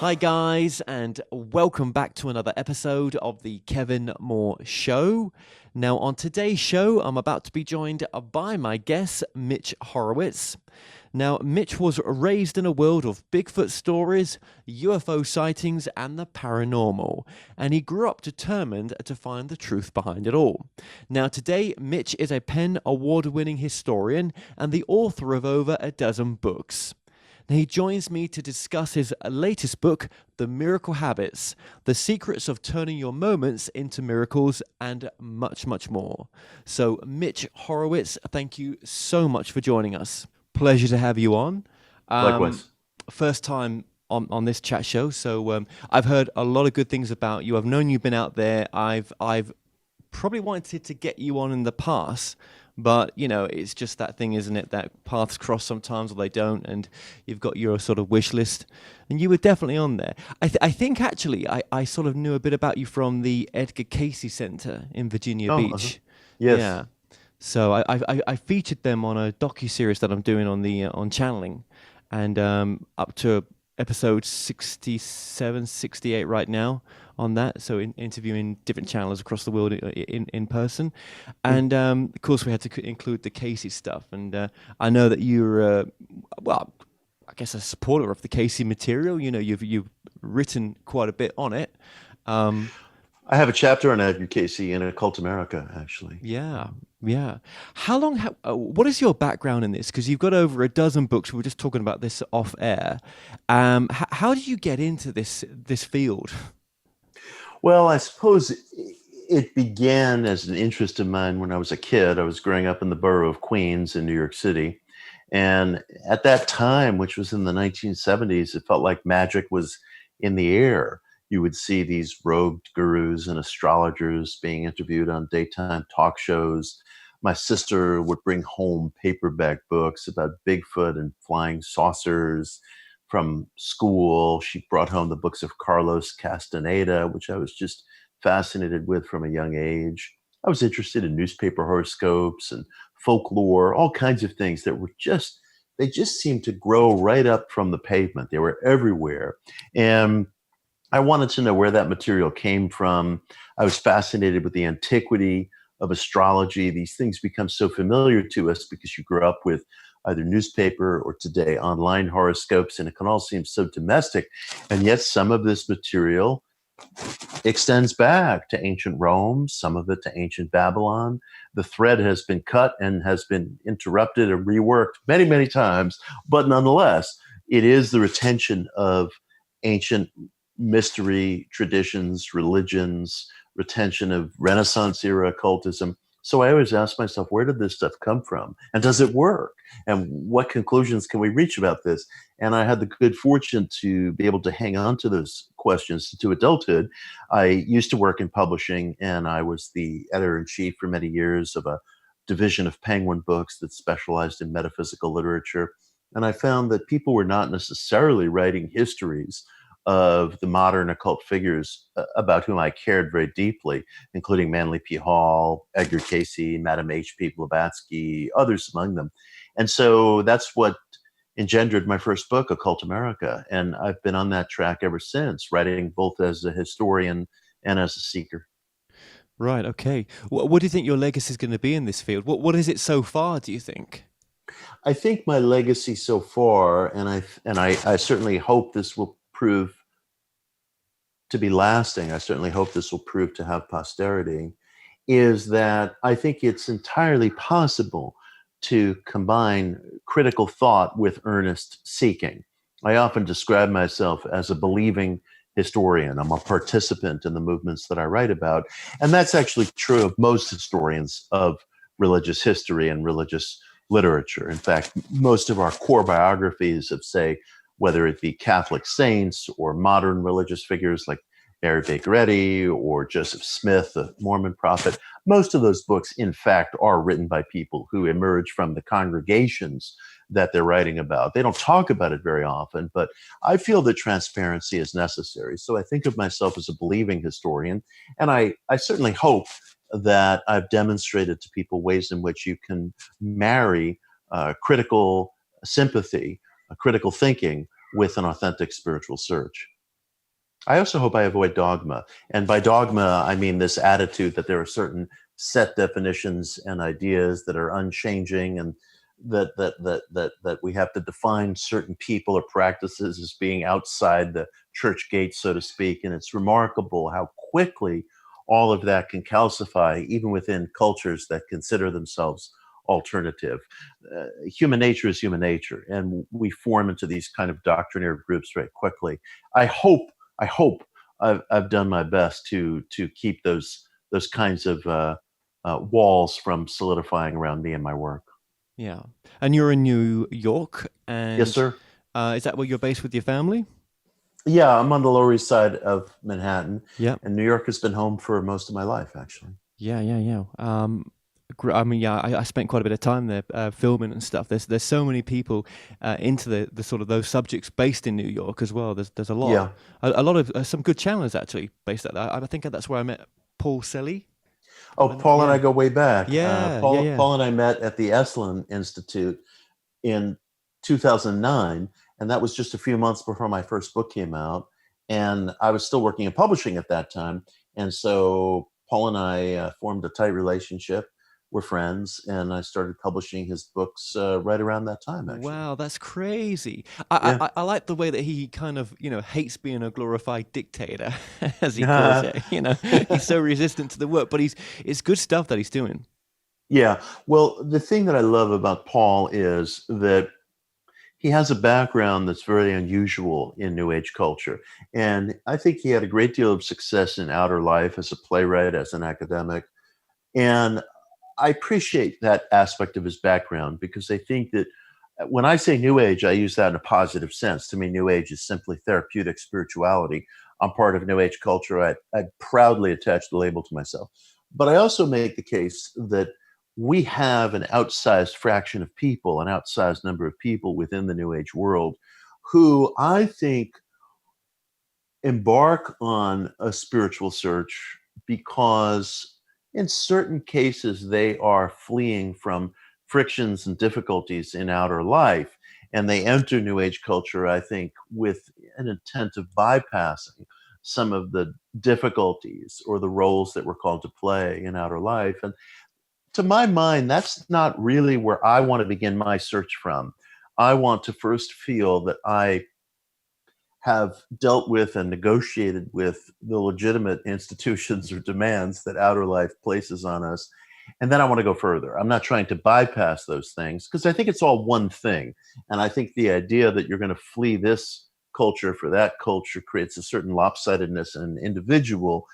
Hi, guys, and welcome back to another episode of the Kevin Moore Show. Now, on today's show, I'm about to be joined by my guest, Mitch Horowitz. Now, Mitch was raised in a world of Bigfoot stories, UFO sightings, and the paranormal, and he grew up determined to find the truth behind it all. Now, today, Mitch is a PEN award-winning historian and the author of over a dozen books. He joins me to discuss his latest book, The Miracle Habits, The Secrets of Turning Your Moments into Miracles, and much, much more. So, Mitch Horowitz, thank you so much for joining us. Pleasure to have you on. Likewise. First time on this chat show, so I've heard a lot of good things about you. I've known you've been out there. I've probably wanted to get you on in the past, but, you know, it's just that thing, isn't it? That paths cross sometimes or they don't, and you've got your sort of wish list. And you were definitely on there. I think, actually, I sort of knew a bit about you from the Edgar Cayce Center in Virginia Oh, Beach. yes. Yeah. So I featured them on a docu-series that I'm doing on channeling, and up to episode 67, 68 right now on that. So interviewing different channelers across the world in person. And of course we had to include the Casey stuff. And I know that you're, well, I guess a supporter of the Casey material. You know, you've written quite a bit on it. I have a chapter on Edgar Cayce in Occult America, actually. Yeah, yeah. How long? What is your background in this? Because you've got over a dozen books. We were just talking about this off air. How did you get into this field? Well, I suppose it began as an interest of mine when I was a kid. I was growing up in the borough of Queens in New York City. And at that time, which was in the 1970s, it felt like magic was in the air. You would see these robed gurus and astrologers being interviewed on daytime talk shows. My sister would bring home paperback books about Bigfoot and flying saucers from school. She brought home the books of Carlos Castaneda, which I was just fascinated with from a young age. I was interested in newspaper horoscopes and folklore, all kinds of things that were they just seemed to grow right up from the pavement. They were everywhere. And I wanted to know where that material came from. I was fascinated with the antiquity of astrology. These things become so familiar to us because you grew up with either newspaper or today online horoscopes, and it can all seem so domestic. And yet some of this material extends back to ancient Rome, some of it to ancient Babylon. The thread has been cut and has been interrupted and reworked many, many times, but nonetheless, it is the retention of ancient mystery traditions, religions, retention of Renaissance era occultism. So I always ask myself, where did this stuff come from? And does it work? And what conclusions can we reach about this? And I had the good fortune to be able to hang on to those questions to adulthood. I used to work in publishing, and I was the editor-in-chief for many years of a division of Penguin Books that specialized in metaphysical literature. And I found that people were not necessarily writing histories of the modern occult figures about whom I cared very deeply, including Manly P. Hall, Edgar Cayce, Madame H.P. Blavatsky, others among them. And so that's what engendered my first book, Occult America. And I've been on that track ever since, writing both as a historian and as a seeker. Right. Okay. What do you think your legacy is going to be in this field? What is it so far, do you think? I think my legacy so far, and I certainly hope this will prove to be lasting, I certainly hope this will prove to have posterity, is that I think it's entirely possible to combine critical thought with earnest seeking. I often describe myself as a believing historian. I'm a participant in the movements that I write about. And that's actually true of most historians of religious history and religious literature. In fact, most of our core biographies of, say, whether it be Catholic saints or modern religious figures like Mary Baker Eddy or Joseph Smith, the Mormon prophet, most of those books, in fact, are written by people who emerge from the congregations that they're writing about. They don't talk about it very often, but I feel that transparency is necessary. So I think of myself as a believing historian, and I certainly hope that I've demonstrated to people ways in which you can marry critical sympathy, critical thinking with an authentic spiritual search. I also hope I avoid dogma. And by dogma, I mean this attitude that there are certain set definitions and ideas that are unchanging, and that we have to define certain people or practices as being outside the church gate, so to speak. And it's remarkable how quickly all of that can calcify, even within cultures that consider themselves alternative. Human nature is human nature, and we form into these kind of doctrinaire groups very quickly. I hope I hope I've done my best to keep those kinds of walls from solidifying around me and my work. Yeah. And you're in New York, Yes, and sir. is that where you're based with your family? Yeah, I'm on the Lower East Side of Manhattan, Yeah. and New York has been home for most of my life, actually. Yeah, yeah, yeah. I mean, yeah, I spent quite a bit of time there filming and stuff. There's so many people into the sort of those subjects based in New York as well. There's a lot, Yeah. a lot of some good channels actually based at that. I think that's where I met Paul Selly. Oh, Paul and I Yeah, go way back. yeah, yeah, Paul yeah. Paul and I met at the Esalen Institute in 2009, and that was just a few months before my first book came out. And I was still working in publishing at that time, and so Paul and I formed a tight relationship. We're friends, and I started publishing his books right around that time, actually. Wow, that's crazy. Yeah. I like the way that he kind of, hates being a glorified dictator, as he calls it. He's so resistant to the work, but it's good stuff that he's doing. Yeah. Well, the thing that I love about Paul is that he has a background that's very unusual in New Age culture. And I think he had a great deal of success in outer life as a playwright, as an academic. And I appreciate that aspect of his background, because I think that when I say New Age, I use that in a positive sense. To me, New Age is simply therapeutic spirituality. I'm part of New Age culture. I proudly attach the label to myself. But I also make the case that we have an outsized fraction of people, an outsized number of people within the New Age world who I think embark on a spiritual search because in certain cases they are fleeing from frictions and difficulties in outer life, and they enter new age culture, I think, with an intent of bypassing some of the difficulties or the roles that we're called to play in outer life. And to my mind, that's not really where I want to begin my search from. I want to first feel that I have dealt with and negotiated with the legitimate institutions or demands that outer life places on us. And then I want to go further. I'm not trying to bypass those things because I think it's all one thing. And I think the idea that you're going to flee this culture for that culture creates a certain lopsidedness in an individual.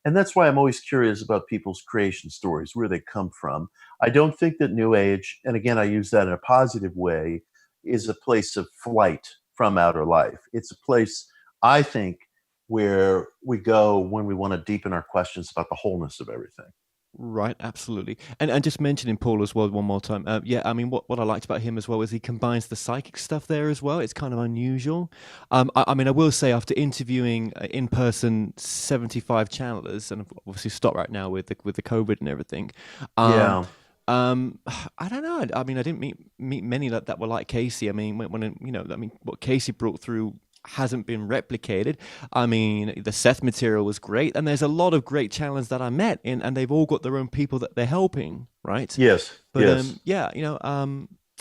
And that's why I'm always curious about people's creation stories, where they come from. I don't think that New Age, and again, I use that in a positive way, is a place of flight from outer life. It's a place, I think, where we go when we want to deepen our questions about the wholeness of everything. Right, absolutely. And just mentioning Paul as well one more time. Yeah, I mean, what I liked about him as well is he combines the psychic stuff there as well. It's kind of unusual. I mean, I will say after interviewing in person 75 channelers, and I've obviously stopped right now with the COVID and everything. Um, Yeah. I don't know. I mean, I didn't meet many that were like Casey. I mean, when I mean, what Casey brought through hasn't been replicated. I mean, the Seth material was great, and there's a lot of great channels that I met in, and they've all got their own people that they're helping, right? Yes. But Yes. yeah,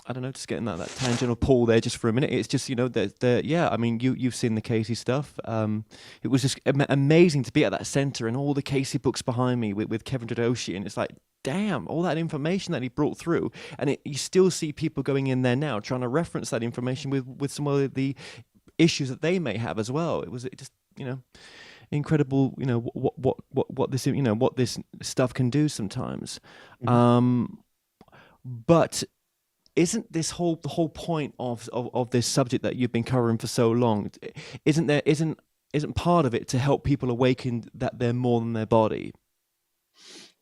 I don't know, just getting that tangent of Paul there just for a minute. It's just the yeah. I mean, you've seen the Casey stuff. It was just amazing to be at that center and all the Casey books behind me with Kevin Todoshi, and it's like, damn, all that information that he brought through, and you still see people going in there now trying to reference that information with some of the issues that they may have as well. It just incredible, what this what this stuff can do sometimes. Mhm. But isn't the whole point of this subject that you've been covering for so long, isn't part of it to help people awaken that they're more than their body?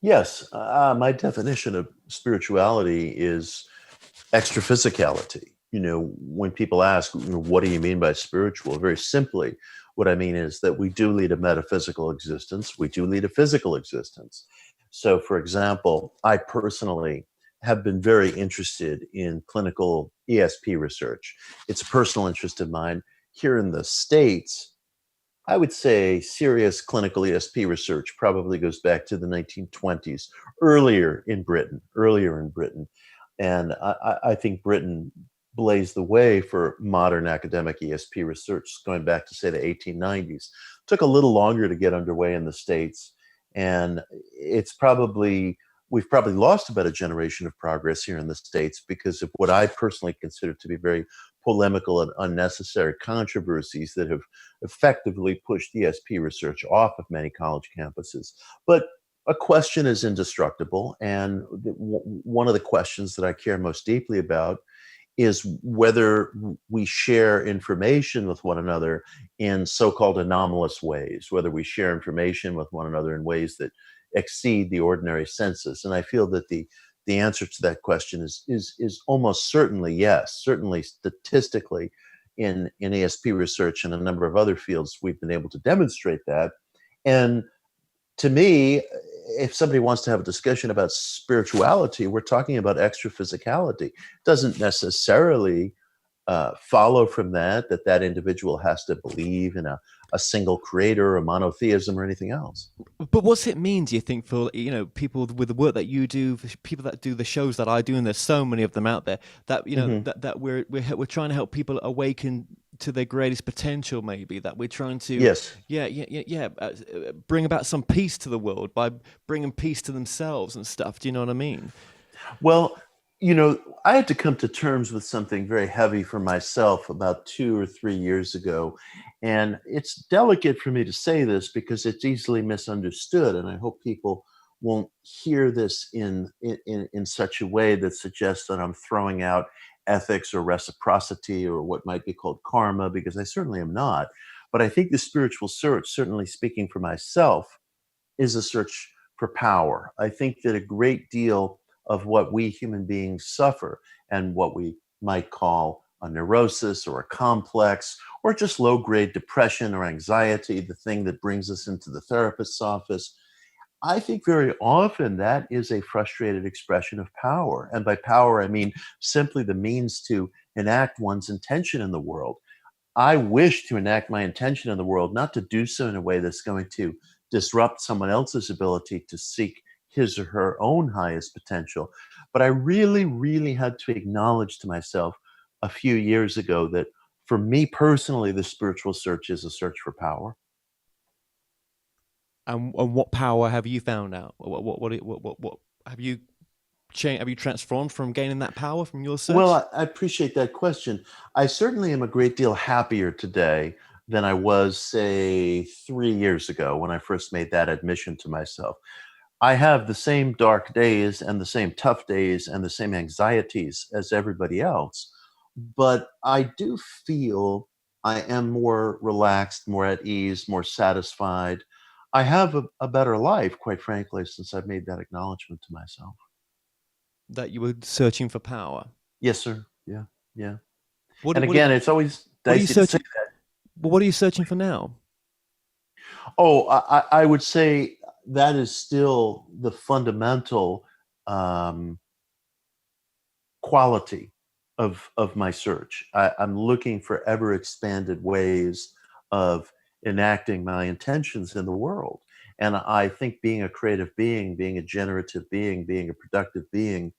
Yes. My definition of spirituality is extra physicality. When people ask, what do you mean by spiritual? Very simply, what I mean is that we do lead a metaphysical existence, we do lead a physical existence. So, for example, I personally have been very interested in clinical ESP research. It's a personal interest of mine. Here in the States, I would say serious clinical ESP research probably goes back to the 1920s, earlier in Britain. And I think Britain blazed the way for modern academic ESP research going back to, say, the 1890s. Took a little longer to get underway in the States. And we've probably lost about a generation of progress here in the States because of what I personally consider to be very polemical and unnecessary controversies that have effectively pushed ESP research off of many college campuses. But a question is indestructible. And one of the questions that I care most deeply about is whether we share information with one another in so-called anomalous ways, whether we share information with one another in ways that exceed the ordinary census. And I feel that the answer to that question is almost certainly yes. Certainly statistically in ESP research and a number of other fields, we've been able to demonstrate that. And to me, if somebody wants to have a discussion about spirituality, we're talking about extra physicality. It doesn't necessarily follow from that individual has to believe in a single creator or monotheism or anything else. But what's it mean, do you think, for people with the work that you do, for people that do the shows that I do, and there's so many of them out there, that that we're trying to help people awaken to their greatest potential, maybe, that we're trying to Yes. Bring about some peace to the world by bringing peace to themselves and stuff. Do you know what I mean? Well, I had to come to terms with something very heavy for myself about 2 or 3 years ago. And it's delicate for me to say this because it's easily misunderstood. And I hope people won't hear this in such a way that suggests that I'm throwing out ethics or reciprocity or what might be called karma, because I certainly am not. But I think the spiritual search, certainly speaking for myself, is a search for power. I think that a great deal of what we human beings suffer and what we might call a neurosis or a complex or just low-grade depression or anxiety, the thing that brings us into the therapist's office, I think very often that is a frustrated expression of power. And by power, I mean simply the means to enact one's intention in the world. I wish to enact my intention in the world, not to do so in a way that's going to disrupt someone else's ability to seek his or her own highest potential. But I really, really had to acknowledge to myself a few years ago that for me personally, the spiritual search is a search for power. And what power have you found out? What have you changed? Have you transformed from gaining that power from your search? Well, I appreciate that question. I certainly am a great deal happier today than I was, say, 3 years ago when I first made that admission to myself. I have the same dark days and the same tough days and the same anxieties as everybody else, but I do feel I am more relaxed, more at ease, more satisfied. I have a better life, quite frankly, since I've made that acknowledgement to myself. That you were searching for power. Yes, sir. Yeah, yeah. What, And what, again, it's always what are you dicey to say searching? that. Well, what are you searching for now? Oh, I would say that is still the fundamental um, quality of my search. I'm looking for ever expanded ways of enacting my intentions in the world. And I think being a creative being, being a generative being, being a productive being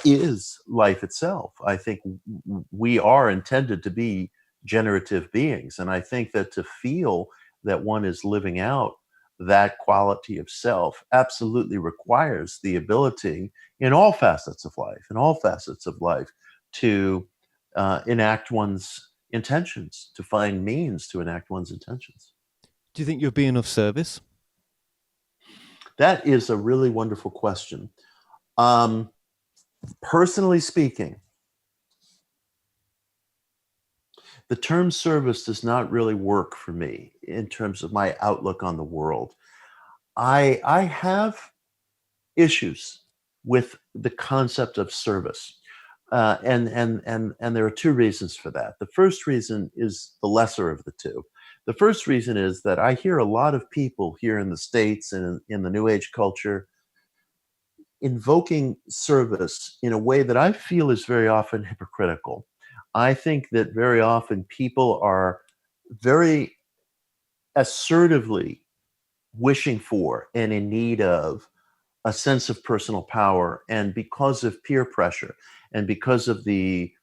is life itself. I think we are intended to be generative beings. And I think that to feel that one is living out that quality of self absolutely requires the ability in all facets of life, to enact one's intentions, to find means to enact one's intentions. Do you think you're being of service? That is a really wonderful question. Um, Personally speaking, the term service does not really work for me in terms of my outlook on the world. I have issues with the concept of service. And there are two reasons for that. The first reason is the lesser of the two. The first reason is that I hear a lot of people here in the States and in the New Age culture invoking service in a way that I feel is very often hypocritical. I think that very often people are very assertively wishing for and in need of a sense of personal power, and because of peer pressure and because of the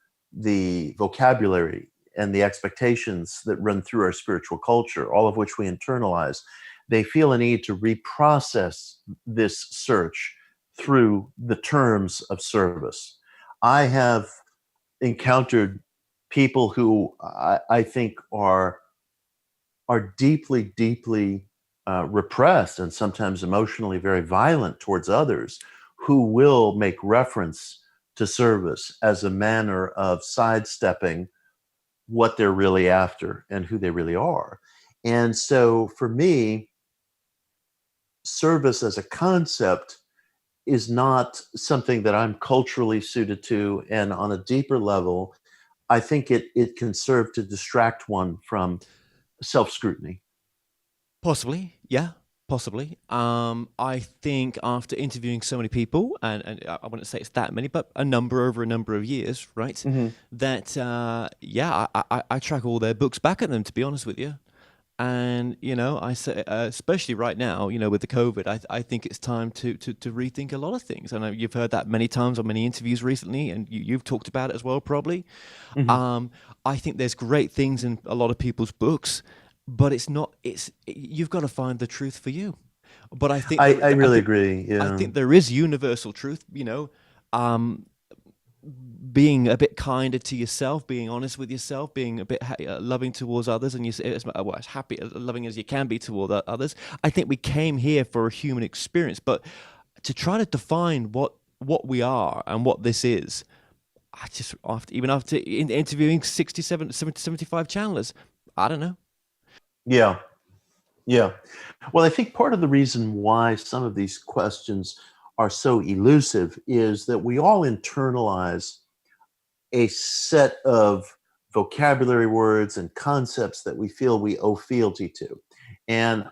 vocabulary and the expectations that run through our spiritual culture, all of which we internalize, they feel a need to reprocess this search through the terms of service. I have encountered people who I think are deeply, deeply repressed and sometimes emotionally very violent towards others, who will make reference to service as a manner of sidestepping what they're really after and who they really are. And so for me, service as a concept is not something that I'm culturally suited to. And on a deeper level, I think it can serve to distract one from self scrutiny. Possibly, yeah, possibly. I think after interviewing so many people, and I wouldn't say it's that many, but a number over a number of years, right? Mm-hmm. That yeah, I track all their books back at them, to be honest with you. And I say, especially right now, with the COVID, I think it's time to rethink a lot of things. I know you've heard that many times on many interviews recently, and you've talked about it as well, probably. Mm-hmm. Um, I think there's great things in a lot of people's books, but it's not. You've got to find the truth for you. But I think I really agree. I Yeah. think there is universal truth. Um, being a bit kinder to yourself, being honest with yourself, being a bit loving towards others, and as happy, as loving as you can be toward others. I think we came here for a human experience, but to try to define what we are and what this is, I just after interviewing 67, 70, 75 channelers, I don't know. Yeah. Yeah. Well, I think part of the reason why some of these questions are so elusive is that we all internalize a set of vocabulary words and concepts that we feel we owe fealty to. And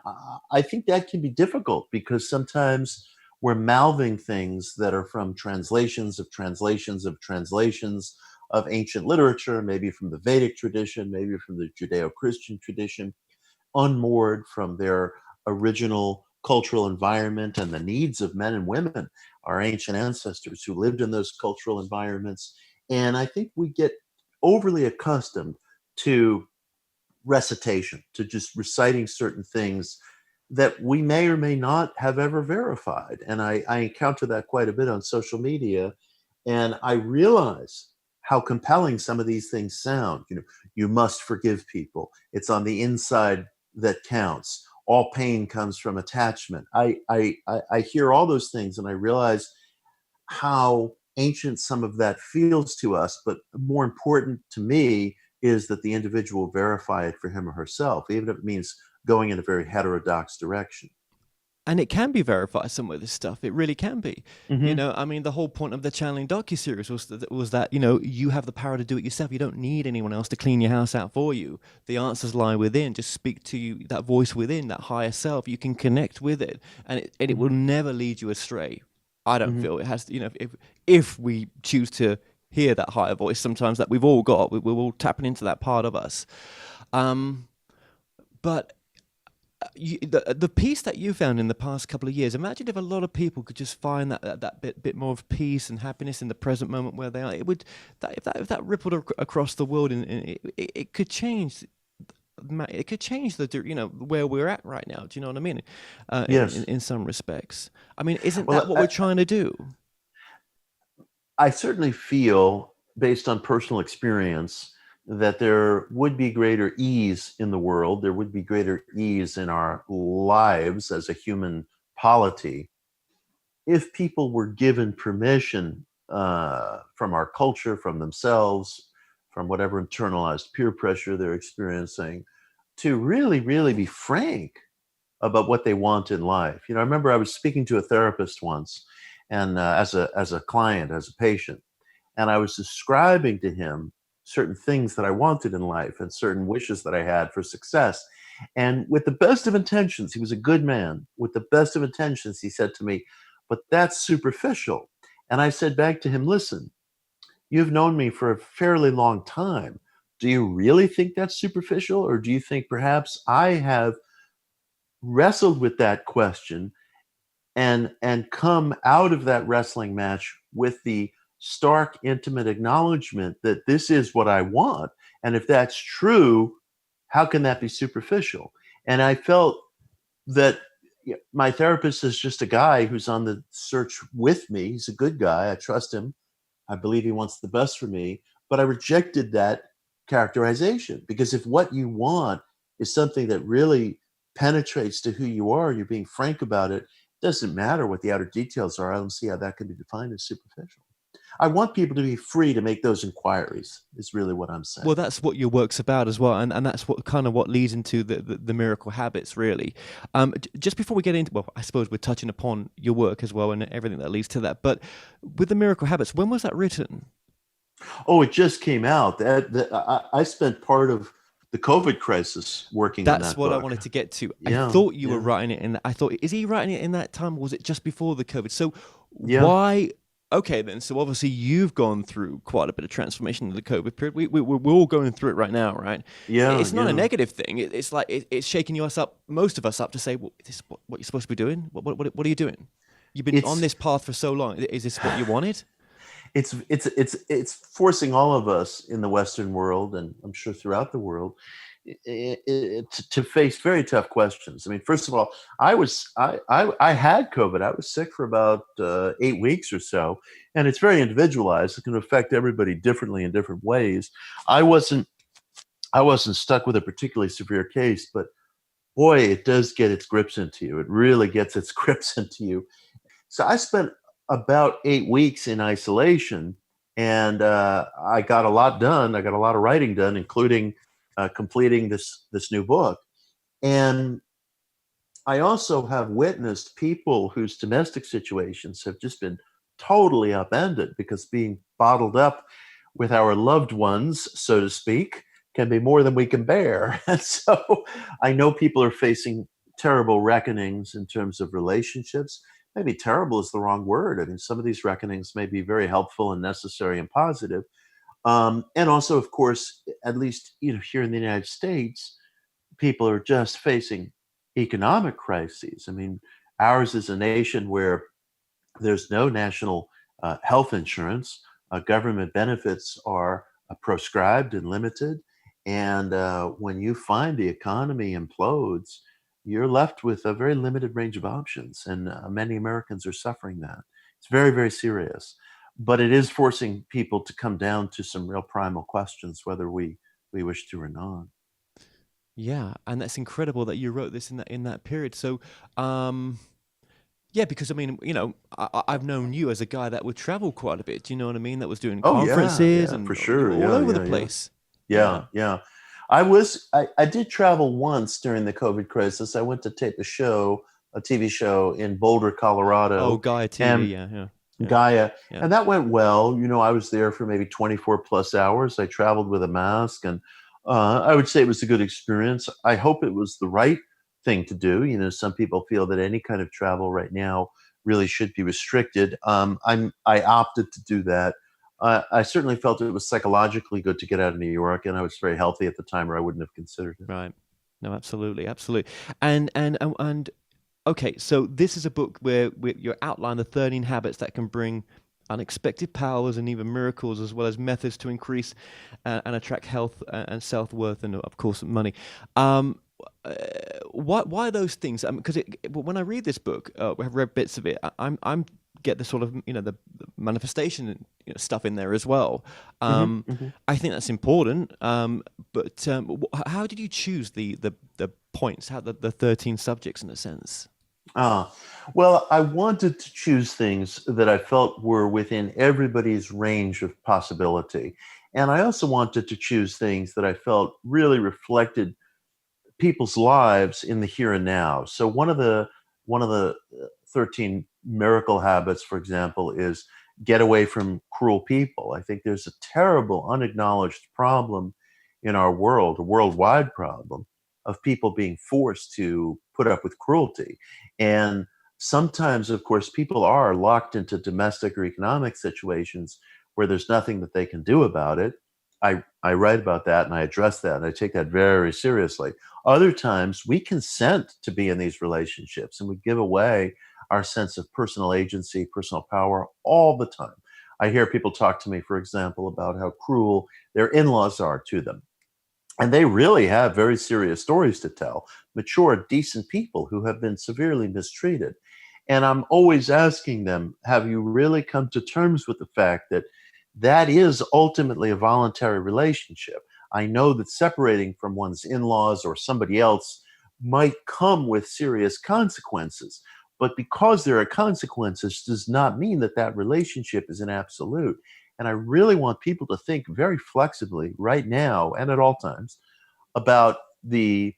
I think that can be difficult because sometimes we're mouthing things that are from translations of translations of translations of ancient literature, maybe from the Vedic tradition, maybe from the Judeo Christian tradition, unmoored from their original cultural environment and the needs of men and women, our ancient ancestors who lived in those cultural environments. And I think we get overly accustomed to recitation, to just reciting certain things that we may or may not have ever verified. And I encounter that quite a bit on social media. And I realize how compelling some of these things sound. You must forgive people. It's on the inside that counts. All pain comes from attachment. I hear all those things and I realize how ancient some of that feels to us. But more important to me is that the individual verify it for him or herself, even if it means going in a very heterodox direction. And it can be verified, some of this stuff. It really can be. Mm-hmm. I mean, the whole point of the channeling docuseries was that you have the power to do it yourself. You don't need anyone else to clean your house out for you. The answers lie within. Just speak to you, that voice within, that higher self. You can connect with it, and it will never lead you astray. I don't Mm-hmm. feel it has to. If we choose to hear that higher voice, sometimes that we've all got, we're all tapping into that part of us. Um, but the peace that you found in the past couple of years, imagine if a lot of people could just find that bit more of peace and happiness in the present moment where they are. It would if that rippled across the world, and it could change. It could change where we're at right now. Do you know what I mean? Yes. In some respects, I mean, isn't that Well, what we're trying to do? I certainly feel, based on personal experience, that there would be greater ease in the world. There would be greater ease in our lives as a human polity if people were given permission from our culture, from themselves, from whatever internalized peer pressure they're experiencing, to really, really be frank about what they want in life. I remember I was speaking to a therapist once, and as a client, as a patient, and I was describing to him certain things that I wanted in life and certain wishes that I had for success. And with the best of intentions, he was a good man. With the best of intentions, he said to me, "But that's superficial." And I said back to him, "Listen, you've known me for a fairly long time. do you really think that's superficial? Or do you think perhaps I have wrestled with that question and come out of that wrestling match with the stark, intimate acknowledgement that this is what I want? And if that's true, how can that be superficial? And I felt that my therapist is just a guy who's on the search with me. He's a good guy. I trust him. I believe he wants the best for me. But I rejected that characterization, because if what you want is something that really penetrates to who you are, you're being frank about it, doesn't matter what the outer details are. I don't see how that can be defined as superficial. I want people to be free to make those inquiries, is really what I'm saying. Well, that's what your work's about as well, and that's what kind of what leads into the miracle habits, really. Just before we get into, well, I suppose we're touching upon your work as well and everything that leads to that. But with the miracle habits, when was that written? Oh, it just came out. I spent part of the COVID crisis working on That's that what I book. wanted to get to. I Yeah, thought you were yeah, writing it in. I thought, is he writing it in that time, or was it just before the COVID? So yeah, why? Okay, then. So obviously you've gone through quite a bit of transformation in the COVID period. We're all going through it right now, right? yeah, It's not a yeah. negative thing. It's like it's shaking us up, most of us up, to say, well, this is what you're supposed to be doing. What are you doing? You've been on It's this path for so long. Is this what you wanted? it's forcing all of us in the Western world, and I'm sure throughout the world, to face very tough questions. I mean, first of all, I had COVID. I was sick for about 8 weeks or so, and it's very individualized. It can affect everybody differently in different ways. I wasn't I wasn't stuck with a particularly severe case, but boy, it does get its grips into you. It really gets its grips into you. So I spent about 8 weeks in isolation, and I got a lot done. I got a lot of writing done, including completing this new book. And I also have witnessed people whose domestic situations have just been totally upended, because being bottled up with our loved ones, so to speak, can be more than we can bear. And so I know people are facing terrible reckonings in terms of relationships. Maybe terrible is the wrong word. I mean, some of these reckonings may be very helpful and necessary and positive. And also, of course, at least here in the United States, people are just facing economic crises. I mean, ours is a nation where there's no national health insurance. Government benefits are proscribed and limited. And when you find the economy implodes, you're left with a very limited range of options. And many Americans are suffering that. It's very, very serious. But it is forcing people to come down to some real primal questions, whether we wish to or not. Yeah, and that's incredible that you wrote this in that period. So, yeah, because I mean, I've known you as a guy that would travel quite a bit. Do you know what I mean? That was doing Oh yeah, conferences yeah, for and sure. all Yeah, over the yeah, yeah. place. Yeah, Yeah. yeah. I did travel once during the COVID crisis. I went to tape a TV show in Boulder, Oh, Colorado, Gaia TV. and Yeah, yeah, yeah, Gaia, yeah. and that went well. I was there for maybe 24 plus hours. I traveled with a mask, and I would say it was a good experience. I hope it was the right thing to do. Some people feel that any kind of travel right now really should be restricted. I opted to do that. I certainly felt it was psychologically good to get out of New York, and I was very healthy at the time, or I wouldn't have considered it. Right. No, absolutely, absolutely. And okay, so this is a book where you outline the 13 habits that can bring unexpected powers and even miracles, as well as methods to increase and attract health and self-worth, and of course money. Um, uh, why those things? Because when I read this book, I've read bits of it. I'm get the sort of the manifestation stuff in there as well. Hmm, Um, hmm. I think that's important. But how did you choose the points? How the 13 subjects in a sense? Ah, well, I wanted to choose things that I felt were within everybody's range of possibility. And I also wanted to choose things that I felt really reflected people's lives in the here and now. So one of the 13 miracle habits, for example, is get away from cruel people. I think there's a terrible unacknowledged problem in our world, a worldwide problem of people being forced to put up with cruelty. And sometimes, of course, people are locked into domestic or economic situations where there's nothing that they can do about it. I write about that and I address that and I take that very seriously. Other times we consent to be in these relationships and we give away our sense of personal agency, personal power all the time. I hear people talk to me, for example, about how cruel their in-laws are to them. And they really have very serious stories to tell, mature, decent people who have been severely mistreated. And I'm always asking them, have you really come to terms with the fact that that is ultimately a voluntary relationship? I know that separating from one's in laws or somebody else might come with serious consequences. But because there are consequences does not mean that that relationship is an absolute. And I really want people to think very flexibly right now and at all times about the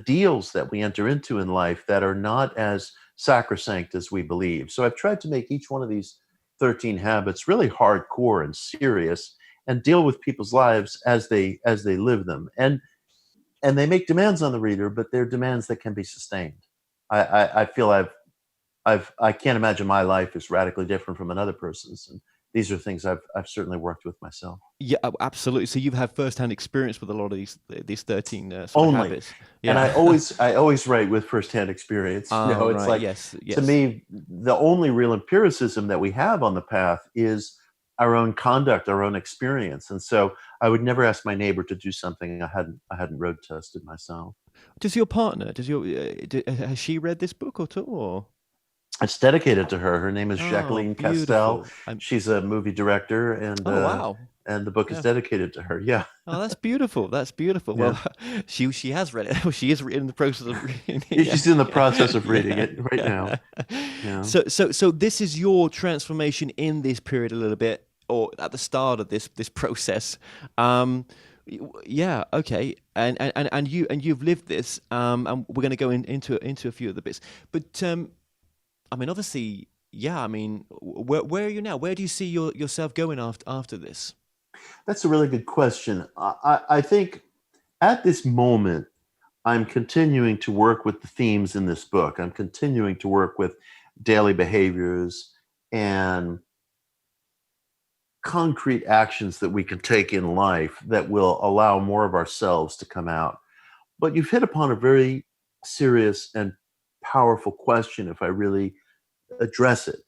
deals that we enter into in life that are not as sacrosanct as we believe. So I've tried to make each one of these 13 habits really hardcore and serious and deal with people's lives as they live them. And they make demands on the reader, but they're demands that can be sustained. I feel I can't imagine my life is radically different from another person's. And these are things I've certainly worked with myself. Yeah, absolutely. So you've had first-hand experience with a lot of these 13 sort of Only. habits. And Yeah. I always write with firsthand experience. Oh, It's right. like, Yes. to Yes. me, the only real empiricism that we have on the path is our own conduct, our own experience. And so I would never ask my neighbor to do something I hadn't road tested myself. Does your partner? Has she read this book at all? Or? It's dedicated to her. Her name is Oh, Jacqueline Castell. beautiful. She's a movie director, Oh, wow. and the book is Yeah. dedicated to her. Yeah. Oh, that's beautiful. That's beautiful. Yeah. Well, she has read it. She is in the process of reading it. Yeah. She's in the process of reading it right Yeah. now. Yeah. So this is your transformation in this period a little bit, or at the start of this process. Yeah, okay, and you've lived this, and we're going to go into a few of the bits, but I mean, obviously, yeah. I mean, where are you now? Where do you see yourself going after this? That's a really good question. I think at this moment, I'm continuing to work with the themes in this book. I'm continuing to work with daily behaviors and concrete actions that we can take in life that will allow more of ourselves to come out. But you've hit upon a very serious and powerful question if I really address it.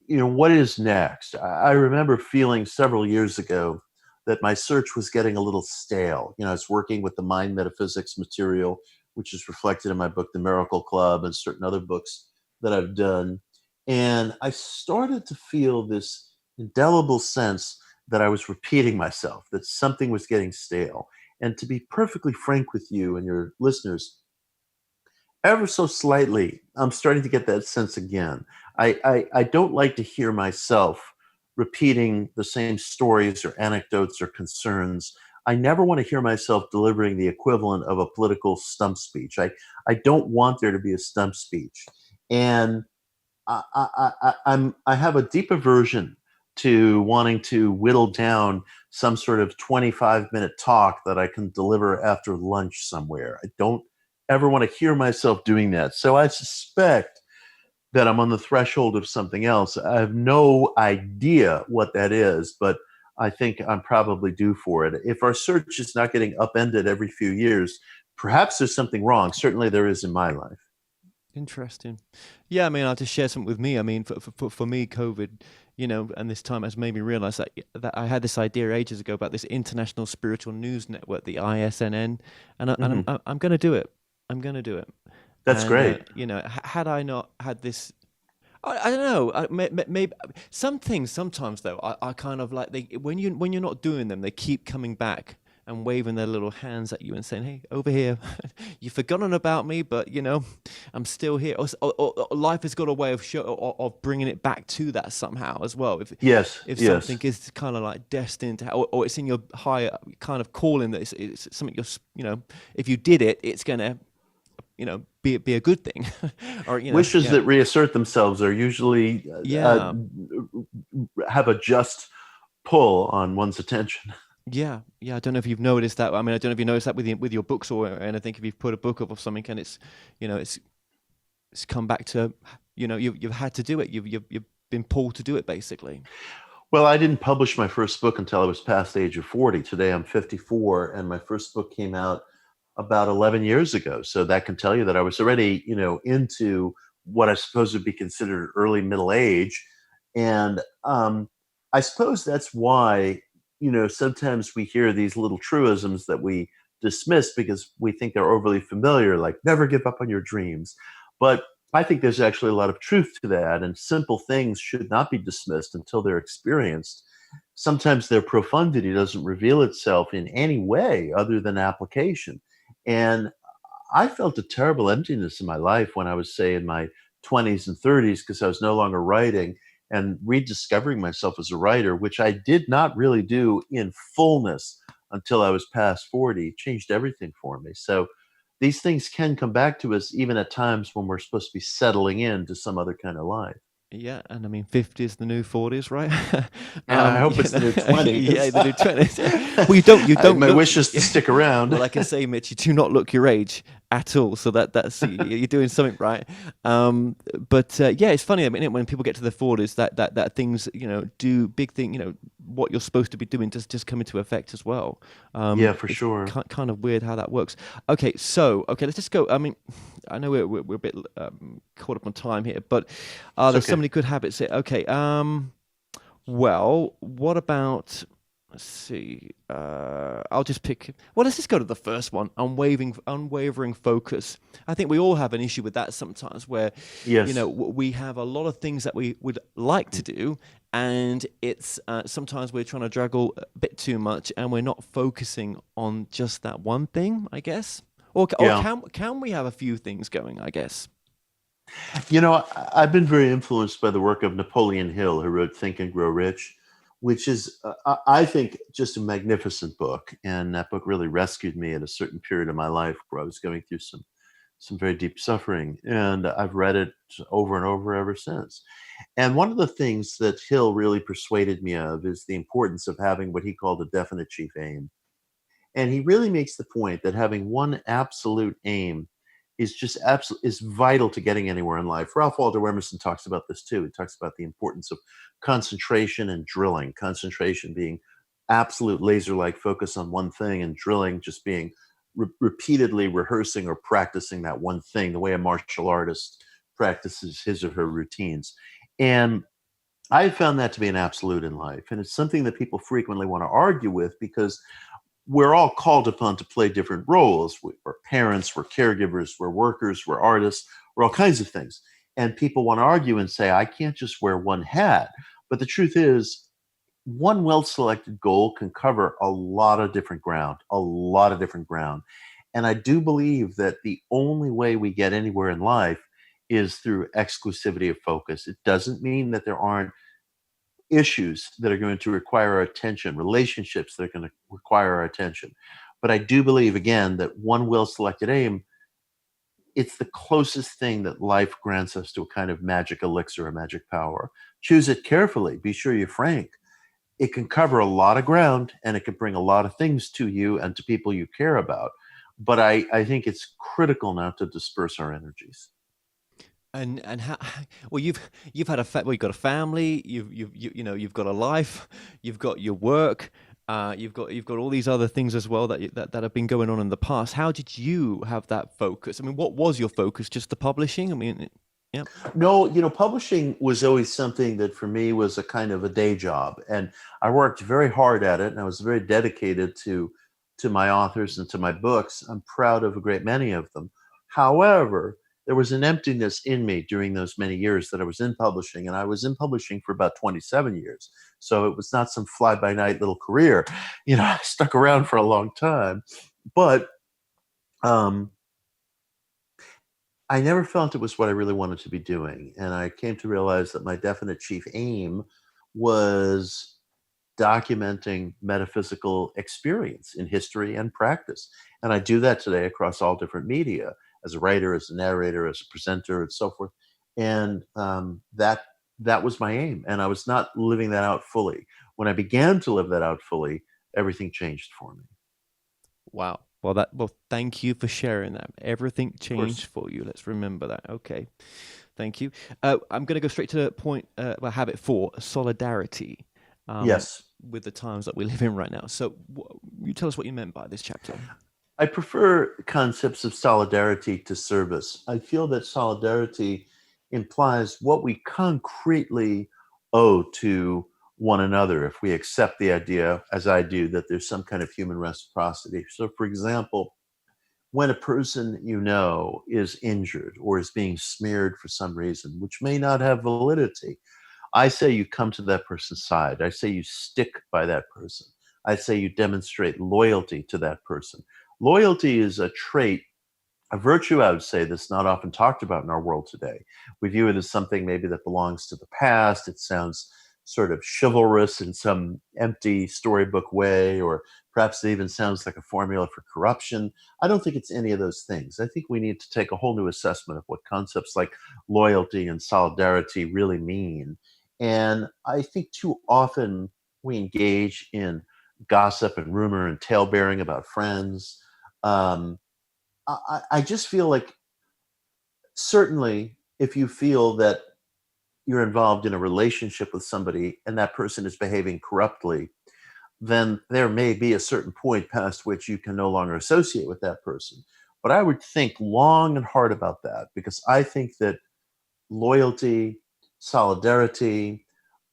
What is next? I remember feeling several years ago that my search was getting a little stale. I was working with the mind metaphysics material, which is reflected in my book, The Miracle Club, and certain other books that I've done. And I started to feel this indelible sense that I was repeating myself, that something was getting stale. And to be perfectly frank with you and your listeners, ever so slightly, I'm starting to get that sense again. I don't like to hear myself repeating the same stories or anecdotes or concerns. I never want to hear myself delivering the equivalent of a political stump speech. I don't want there to be a stump speech. And I have a deep aversion to wanting to whittle down some sort of 25-minute talk that I can deliver after lunch somewhere. I don't ever want to hear myself doing that. So I suspect that I'm on the threshold of something else. I have no idea what that is, but I think I'm probably due for it. If our search is not getting upended every few years, perhaps there's something wrong. Certainly there is in my life. Interesting. Yeah, I mean, I'll just share something with me. I mean, for me, COVID, and this time has made me realize that I had this idea ages ago about this international spiritual news network, the ISNN, and I'm going to do it. I'm going to do it. That's great. Had I not had this, I don't know. Maybe some things sometimes though, I kind of like when you're not doing them, they keep coming back and waving their little hands at you and saying, "Hey, over here, you've forgotten about me, but I'm still here." Or life has got a way of bringing it back to that somehow as well. If something is kind of like destined to, or it's in your higher kind of calling that it's something if you did it, it's gonna be a good thing. Or wishes that reassert themselves are usually have a just pull on one's attention. Yeah. I don't know if you've noticed that. I mean, I don't know if you noticed that with your books or anything. If you've put a book up or something, and it's come back to you've had to do it. You've been pulled to do it, basically. Well, I didn't publish my first book until I was past the age of 40. Today I'm 54, and my first book came out about 11 years ago. So that can tell you that I was already, into what I suppose would be considered early middle age. And I suppose that's why, sometimes we hear these little truisms that we dismiss because we think they're overly familiar, like never give up on your dreams. But I think there's actually a lot of truth to that, and simple things should not be dismissed until they're experienced. Sometimes their profundity doesn't reveal itself in any way other than application. And I felt a terrible emptiness in my life when I was, say, in my 20s and 30s, because I was no longer writing and rediscovering myself as a writer, which I did not really do in fullness until I was past 40. It changed everything for me. So these things can come back to us even at times when we're supposed to be settling into some other kind of life. Yeah, and I mean, 50 is the new 40s, right? Yeah, I hope You it's the know, new 20s. yeah, the new 20s. Well, you don't My look. wish is to stick around. Well, I can say, Mitch, you do not look your age at all. So that's you're doing something right. But yeah, it's funny. I mean, when people get to the 40s, that things do big thing. What you're supposed to be doing just come into effect as well. Yeah, for It's sure. kind of weird how that works. Okay, let's just go. I mean, I know we're a bit caught up on time here, but It's there's so okay. many good habits here. Okay, well, what about? Let's see. I'll just pick. Well, let's just go to the first one. Unwavering focus. I think we all have an issue with that sometimes, where Yes. we have a lot of things that we would like to do, and it's sometimes we're trying to juggle a bit too much, and we're not focusing on just that one thing, I guess. Or Yeah. can we have a few things going? I guess. I've been very influenced by the work of Napoleon Hill, who wrote Think and Grow Rich, which is, I think, just a magnificent book. And that book really rescued me at a certain period of my life where I was going through some very deep suffering. And I've read it over and over ever since. And one of the things that Hill really persuaded me of is the importance of having what he called a definite chief aim. And he really makes the point that having one absolute aim is just absolute is vital to getting anywhere in life. Ralph Waldo Emerson talks about this too. He talks about the importance of concentration and drilling. Concentration being absolute laser-like focus on one thing, and drilling just being repeatedly rehearsing or practicing that one thing, the way a martial artist practices his or her routines. And I found that to be an absolute in life. And it's something that people frequently want to argue with because we're all called upon to play different roles. We're parents, we're caregivers, we're workers, we're artists, we're all kinds of things. And people want to argue and say, I can't just wear one hat. But the truth is, one well selected goal can cover a lot of different ground, a lot of different ground. And I do believe that the only way we get anywhere in life is through exclusivity of focus. It doesn't mean that there aren't issues that are going to require our attention, relationships that are going to require our attention. But I do believe, again, that one well selected aim, it's the closest thing that life grants us to a kind of magic elixir, a magic power. Choose it carefully. Be sure you're frank. It can cover a lot of ground and it can bring a lot of things to you and to people you care about. But I think it's critical not to disperse our energies. And how? Well, you've had well, you've got a family. You've got a life. You've got your work. You've got all these other things as well that have been going on in the past. How did you have that focus? I mean, what was your focus? Just the publishing? I mean, yeah. No, publishing was always something that for me was a kind of a day job, and I worked very hard at it, and I was very dedicated to my authors and to my books. I'm proud of a great many of them. However, there was an emptiness in me during those many years that I was in publishing, and I was in publishing for about 27 years. So it was not some fly by night little career. I stuck around for a long time, but um, I never felt it was what I really wanted to be doing. And I came to realize that my definite chief aim was documenting metaphysical experience in history and practice. And I do that today across all different media, as a writer, as a narrator, as a presenter, and so forth. And that was my aim. And I was not living that out fully. When I began to live that out fully, everything changed for me. Wow. Well, thank you for sharing that. Everything Of course. changed for you. Let's remember that. Okay. Thank you. I'm going to go straight to point. Habit 4: solidarity. Yes. with the times that we live in right now. So you tell us what you meant by this chapter. I prefer concepts of solidarity to service. I feel that solidarity implies what we concretely owe to one another if we accept the idea, as I do, that there's some kind of human reciprocity. So, for example, when a person you know is injured or is being smeared for some reason, which may not have validity, I say you come to that person's side. I say you stick by that person. I say you demonstrate loyalty to that person. Loyalty is a trait, a virtue, I would say, that's not often talked about in our world today. We view it as something maybe that belongs to the past. It sounds sort of chivalrous in some empty storybook way, or perhaps it even sounds like a formula for corruption. I don't think it's any of those things. I think we need to take a whole new assessment of what concepts like loyalty and solidarity really mean. And I think too often we engage in gossip and rumor and talebearing about friends. Um, I just feel like certainly if you feel that you're involved in a relationship with somebody and that person is behaving corruptly, then there may be a certain point past which you can no longer associate with that person. But I would think long and hard about that, because I think that loyalty, solidarity,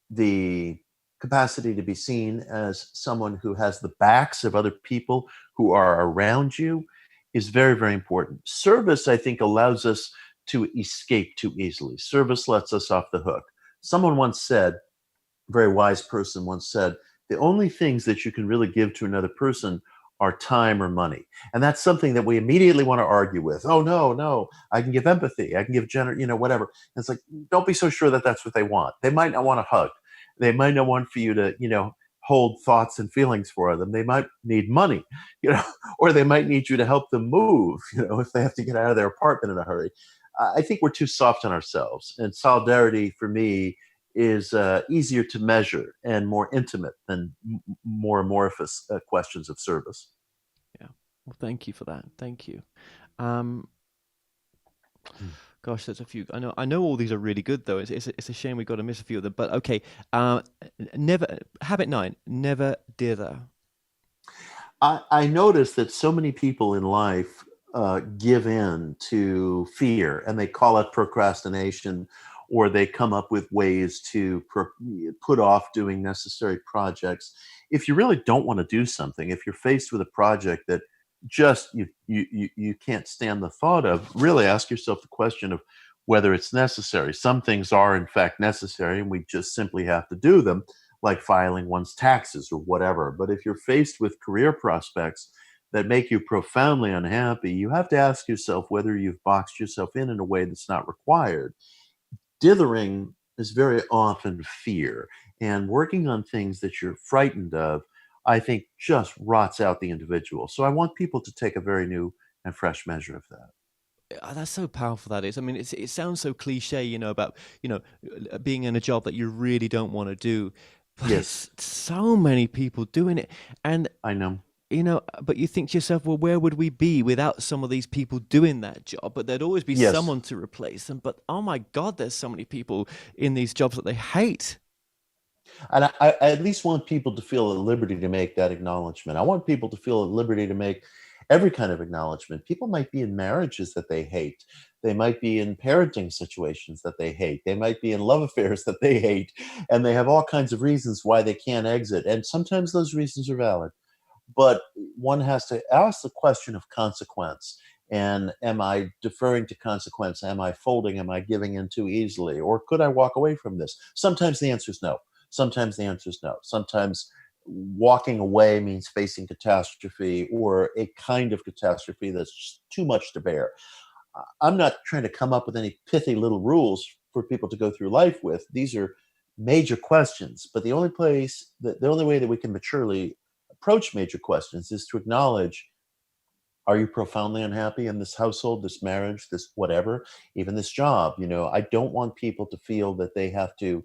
the capacity to be seen as someone who has the backs of other people who are around you is very, very important. Service, I think, allows us to escape too easily. Service lets us off the hook. Someone once said, a very wise person once said, the only things that you can really give to another person are time or money. And that's something that we immediately want to argue with. Oh, no, no, I can give empathy. I can give whatever. And it's like, don't be so sure that that's what they want. They might not want a hug. They might not want for you to, hold thoughts and feelings for them. They might need money, or they might need you to help them move, if they have to get out of their apartment in a hurry. I think we're too soft on ourselves. And solidarity for me is easier to measure and more intimate than more amorphous questions of service. Yeah. Well, thank you for that. Thank you. Um, Hmm. Gosh, there's a few. I know all these are really good though. It's a shame we got to miss a few of them. But okay. Never habit 9. Never dither. I notice that so many people in life give in to fear, and they call it procrastination, or they come up with ways to put off doing necessary projects. If you really don't want to do something, if you're faced with a project that just you can't stand the thought of, really ask yourself the question of whether it's necessary. Some things are in fact necessary, and we just simply have to do them, like filing one's taxes or whatever. But if you're faced with career prospects that make you profoundly unhappy, you have to ask yourself whether you've boxed yourself in a way that's not required. Dithering is very often fear, and working on things that you're frightened of, I think, just rots out the individual. So I want people to take a very new and fresh measure of that. That's so powerful. That is. I mean, it sounds so cliche, about being in a job that you really don't want to do, but Yes, it's so many people doing it, and I know. but you think to yourself, well, where would we be without some of these people doing that job? But there'd always be Yes. someone to replace them. But oh my God, there's so many people in these jobs that they hate. And I at least want people to feel at liberty to make that acknowledgement. I want people to feel at liberty to make every kind of acknowledgement. People might be in marriages that they hate. They might be in parenting situations that they hate. They might be in love affairs that they hate. And they have all kinds of reasons why they can't exit. And sometimes those reasons are valid. But one has to ask the question of consequence. And am I deferring to consequence? Am I folding? Am I giving in too easily? Or could I walk away from this? Sometimes the answer is no. Sometimes the answer is no. Sometimes walking away means facing catastrophe, or a kind of catastrophe that's just too much to bear. I'm not trying to come up with any pithy little rules for people to go through life with. These are major questions, but the only way that we can maturely approach major questions is to acknowledge, are you profoundly unhappy in this household, this marriage, this whatever, even this job? I don't want people to feel that they have to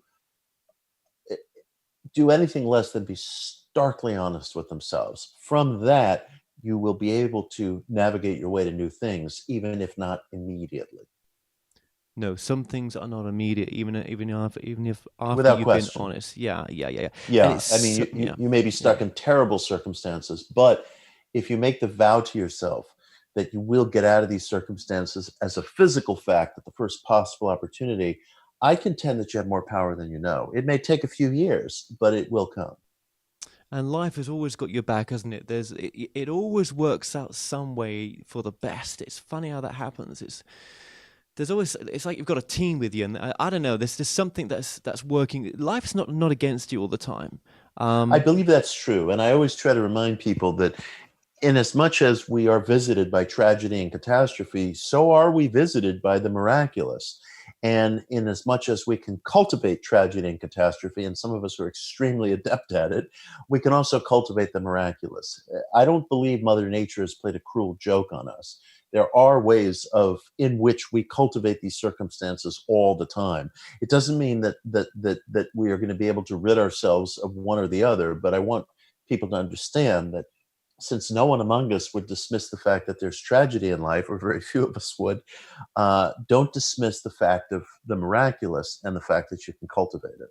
do anything less than be starkly honest with themselves. From that, you will be able to navigate your way to new things, even if not immediately. No, some things are not immediate, even if after Without you've been question. honest. Yeah, yeah, yeah, yeah. And Yeah, it's I mean, yeah, you may be yeah. stuck in terrible circumstances, but if you make the vow to yourself that you will get out of these circumstances as a physical fact at the first possible opportunity, I contend that you have more power than you know. It may take a few years, but it will come. And life has always got your back, hasn't it? It always works out some way for the best. It's funny how that happens. There's always, it's like you've got a team with you, and I don't know. There's just something that's working. Life's not against you all the time. I Um, believe that's true. And I always try to remind people that in as much as we are visited by tragedy and catastrophe, so are we visited by the miraculous. And in as much as we can cultivate tragedy and catastrophe, and some of us are extremely adept at it, we can also cultivate the miraculous. I don't believe Mother Nature has played a cruel joke on us. There are ways of in which we cultivate these circumstances all the time. It doesn't mean that we are going to be able to rid ourselves of one or the other, but I want people to understand that since no one among us would dismiss the fact that there's tragedy in life, or very few of us would, don't dismiss the fact of the miraculous and the fact that you can cultivate it.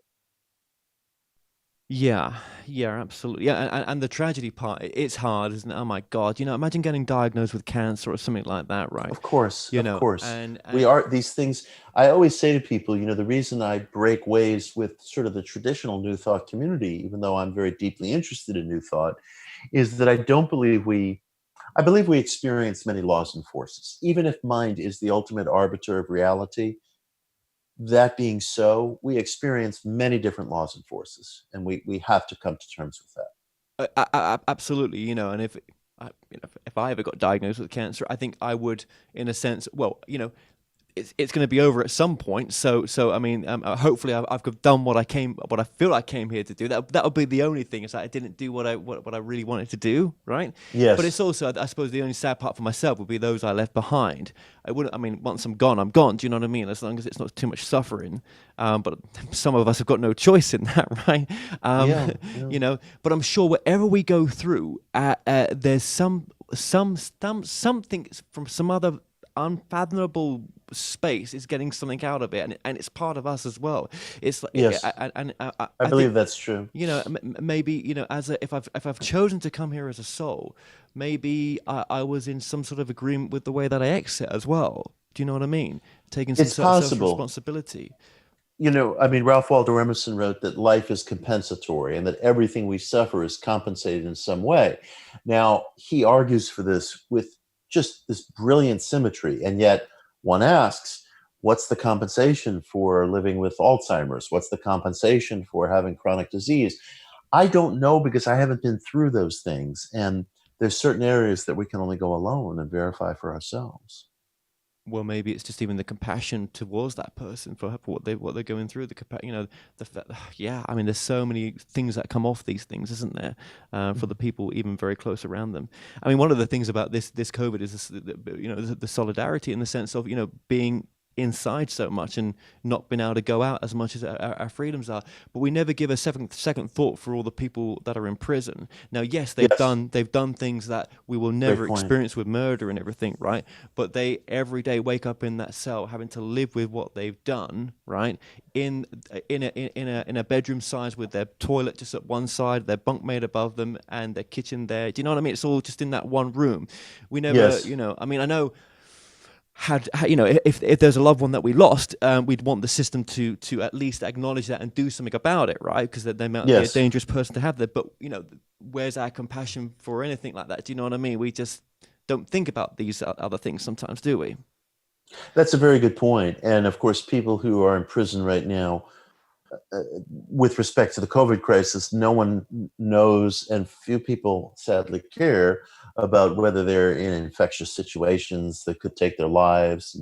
yeah, yeah, absolutely. Yeah, and the tragedy part, it's hard, isn't it? Oh my God, imagine getting diagnosed with cancer or something like that, right? Of course, You of know, course. We and are these things. I always say to people, the reason I break ways with sort of the traditional New Thought community, even though I'm very deeply interested in New Thought, is that I don't believe I believe we experience many laws and forces. Even if mind is the ultimate arbiter of reality, that being so, we experience many different laws and forces, and we have to come to terms with that. absolutely, and if I ever got diagnosed with cancer, I think I would, in a sense, well, it's going to be over at some point. So I mean, hopefully I've done what I feel I came here to do. That would be the only thing, is that I didn't do what I really wanted to do, right? But it's Yes, also, I suppose, the only sad part for myself would be those I left behind. I wouldn't. I mean, once I'm gone, I'm gone. Do you know what I mean? As long as it's not too much suffering. But some of us have got no choice in that, right? Um, yeah, yeah. But I'm sure wherever we go through, there's something from some other unfathomable space is getting something out of it, and it's part of us as well. It's like, Yes, and I I think, believe that's true. maybe, if I've chosen to come here as a soul, maybe I was in some sort of agreement with the way that I exit as well. Do you know what I mean? Taking some It's sort of social possible. responsibility. I mean, Ralph Waldo Emerson wrote that life is compensatory and that everything we suffer is compensated in some way. Now, he argues for this with just this brilliant symmetry. And yet, one asks, what's the compensation for living with Alzheimer's? What's the compensation for having chronic disease? I don't know because I haven't been through those things. And there's certain areas that we can only go alone and verify for ourselves. Well, maybe it's just even the compassion towards that person for what they're going through. Yeah. I mean, there's so many things that come off these things, isn't there? For the people even very close around them. I mean, one of the things about this COVID is the solidarity, in the sense of being inside so much and not being able to go out as much as our freedoms are. But we never give a second thought for all the people that are in prison. Now, yes, Yes, they've done things that we will great never point. experience with murder and everything, right? But they every day wake up in that cell having to live with what they've done, right? In in a bedroom size, with their toilet just at one side, their bunk made above them, and their kitchen there. Do you know what I mean? It's all just in that one room. We never, Yes, I mean, I know, if there's a loved one that we lost, we'd want the system to at least acknowledge that and do something about it, right? Because they might be a yes. dangerous person to have there. But where's our compassion for anything like that? Do you know what I mean? We just don't think about these other things sometimes, do we? That's a very good point. And of course, people who are in prison right now, uh, with respect to the COVID crisis, no one knows, and few people sadly care about whether they're in infectious situations that could take their lives.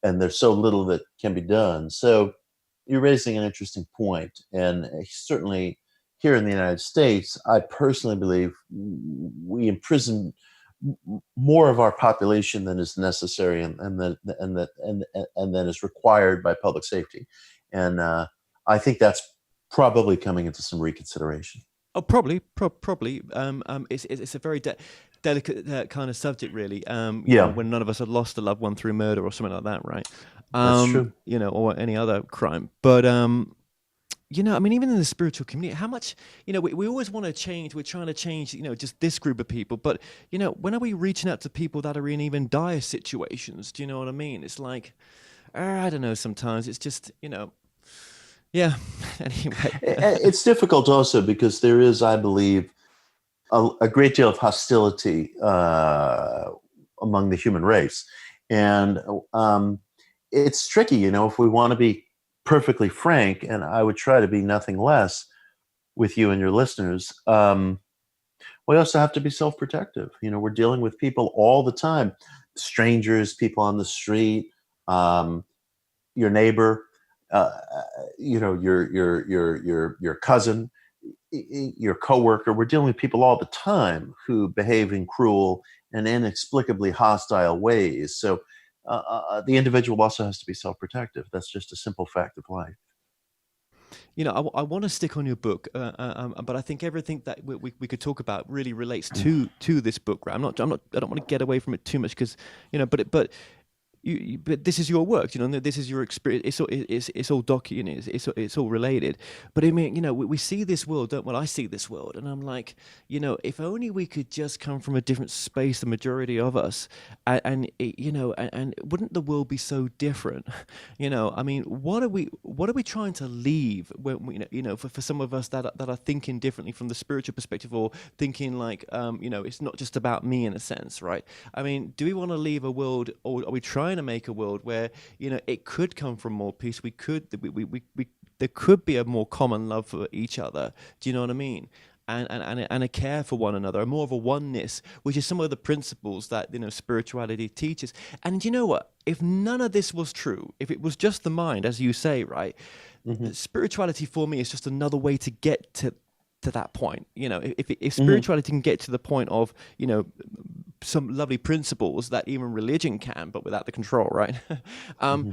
And there's so little that can be done. So you're raising an interesting point. And certainly here in the United States, I personally believe we imprison more of our population than is necessary and then is required by public safety. And I think that's probably coming into some reconsideration. Oh, probably. It's a very delicate kind of subject, really. Yeah, When none of us had lost a loved one through murder or something like that, right? that's true. Or any other crime. But I mean, even in the spiritual community, how much, we always want to change. We're trying to change, just this group of people. But, when are we reaching out to people that are in even dire situations? Do you know what I mean? It's like, I don't know, sometimes it's just, yeah. Anyway. It's difficult also because there is, I believe, a great deal of hostility among the human race. And it's tricky, if we want to be perfectly frank, and I would try to be nothing less with you and your listeners, we also have to be self-protective. We're dealing with people all the time, strangers, people on the street, your neighbor, your cousin, your coworker. We're dealing with people all the time who behave in cruel and inexplicably hostile ways. So the individual also has to be self-protective. That's just a simple fact of life. I want to stick on your book, but I think everything that we could talk about really relates to this book. Right? I don't want to get away from it too much because, but but this is your work, this is your experience. It's all documented. It's all related. But I mean, we see this world, don't? Well, I see this world, and I'm like, if only we could just come from a different space, the majority of us, and wouldn't the world be so different? I mean, what are we trying to leave when for some of us that are thinking differently from the spiritual perspective, or thinking like, it's not just about me in a sense, right? I mean, do we want to leave a world, or are we trying to make a world where it could come from more peace? There could be a more common love for each other. Do you know what I mean? And a care for one another, more of a oneness, which is some of the principles that spirituality teaches. And you know what? If none of this was true, if it was just the mind, as you say, right? Mm-hmm. Spirituality for me is just another way to get to that point. If Mm-hmm. spirituality can get to the point of some lovely principles that even religion can, but without the control, right? Mm-hmm.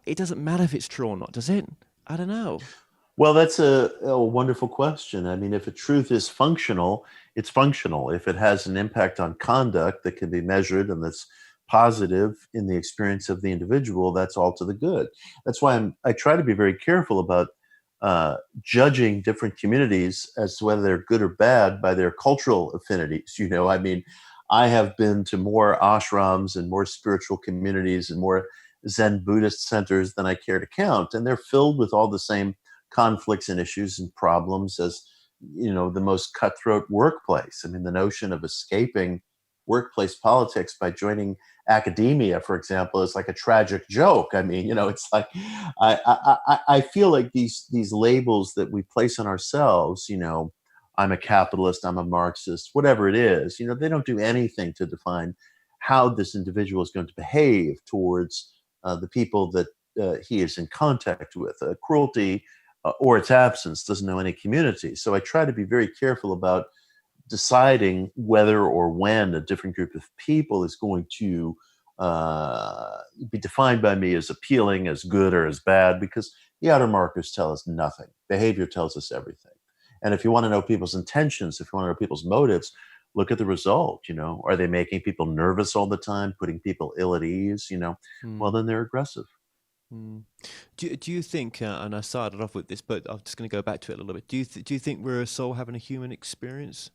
It doesn't matter if it's true or not, does it? I don't know. Well, that's a wonderful question. I mean, if a truth is functional, it's functional. If it has an impact on conduct that can be measured and that's positive in the experience of the individual, that's all to the good. That's why I try to be very careful about judging different communities as to whether they're good or bad by their cultural affinities. I mean, I have been to more ashrams and more spiritual communities and more Zen Buddhist centers than I care to count, and they're filled with all the same conflicts and issues and problems as the most cutthroat workplace. I mean, the notion of escaping workplace politics by joining academia, for example, is like a tragic joke. I mean, it's like I feel like these labels that we place on ourselves, I'm a capitalist, I'm a Marxist, whatever it is, they don't do anything to define how this individual is going to behave towards the people that he is in contact with. Cruelty or its absence doesn't know any community. So I try to be very careful about deciding whether or when a different group of people is going to be defined by me as appealing, as good, or as bad, because the outer markers tell us nothing. Behavior tells us everything. And if you want to know people's intentions, if you want to know people's motives, look at the result. Are they making people nervous all the time, putting people ill at ease? Well, then they're aggressive. Do you think, and I started off with this, but I'm just going to go back to it a little bit. Do you think we're a soul having a human experience?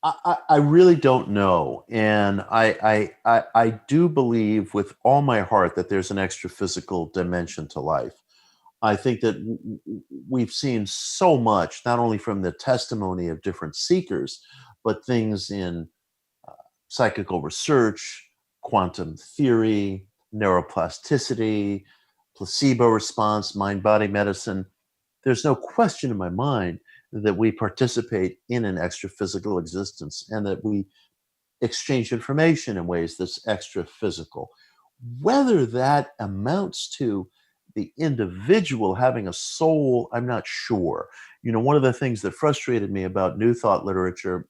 I really don't know, and I do believe with all my heart that there's an extra physical dimension to life. I think that we've seen so much, not only from the testimony of different seekers, but things in psychical research, quantum theory, neuroplasticity, placebo response, mind-body medicine. There's no question in my mind that we participate in an extra physical existence and that we exchange information in ways that's extra physical. Whether that amounts to the individual having a soul, I'm not sure. One of the things that frustrated me about New Thought literature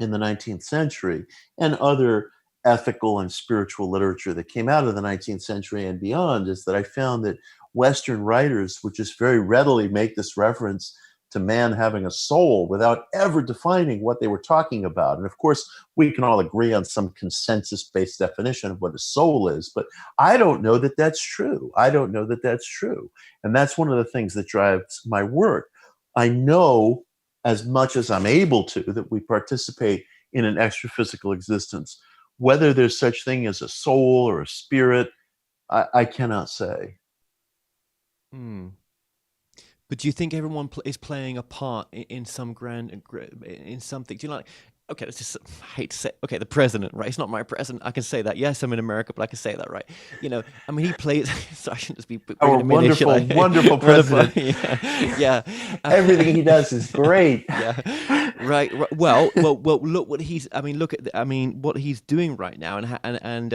in the 19th century and other ethical and spiritual literature that came out of the 19th century and beyond is that I found that Western writers would just very readily make this reference to man having a soul without ever defining what they were talking about. And of course, we can all agree on some consensus-based definition of what a soul is, but I don't know that that's true. I don't know that that's true. And that's one of the things that drives my work. I know as much as I'm able to that we participate in an extra physical existence. Whether there's such thing as a soul or a spirit, I cannot say. Hmm. But do you think everyone is playing a part in some in something? Do you like? Okay, let's just I hate to say. Okay, the president, right? He's not my president. I can say that. Yes, I'm in America, but I can say that, right? I mean, he plays. So I shouldn't just be Our wonderful, wonderful president. Yeah. Everything he does is great. Yeah. Right. Well. Look what he's. I mean, look at. What he's doing right now, and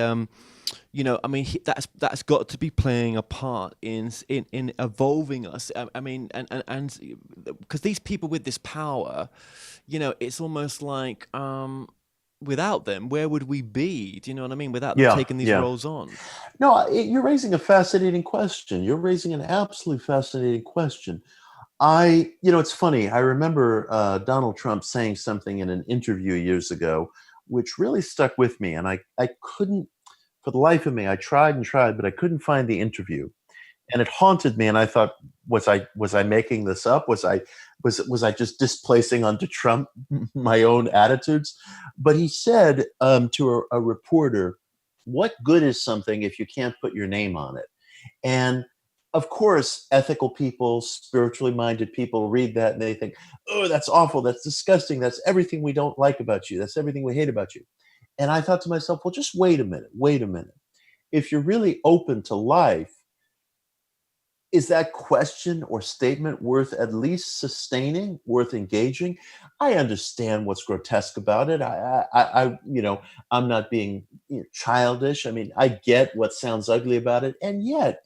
I mean, that's got to be playing a part in evolving us. I mean, and because these people with this power, it's almost like without them, where would we be? Do you know what I mean? Without them taking these roles on. No, you're raising a fascinating question. You're raising an absolutely fascinating question. It's funny. I remember Donald Trump saying something in an interview years ago, which really stuck with me, and I couldn't. For the life of me, I tried and tried, but I couldn't find the interview, and it haunted me. And I thought, was I making this up? Was I just displacing onto Trump my own attitudes? But he said to a reporter, "What good is something if you can't put your name on it?" And of course, ethical people, spiritually minded people read that and they think, "Oh, that's awful. That's disgusting. That's everything we don't like about you. That's everything we hate about you." And I thought to myself, well, just wait a minute. If you're really open to life, is that question or statement worth at least sustaining, worth engaging? I understand what's grotesque about it. I'm not being childish. I mean, I get what sounds ugly about it. And yet,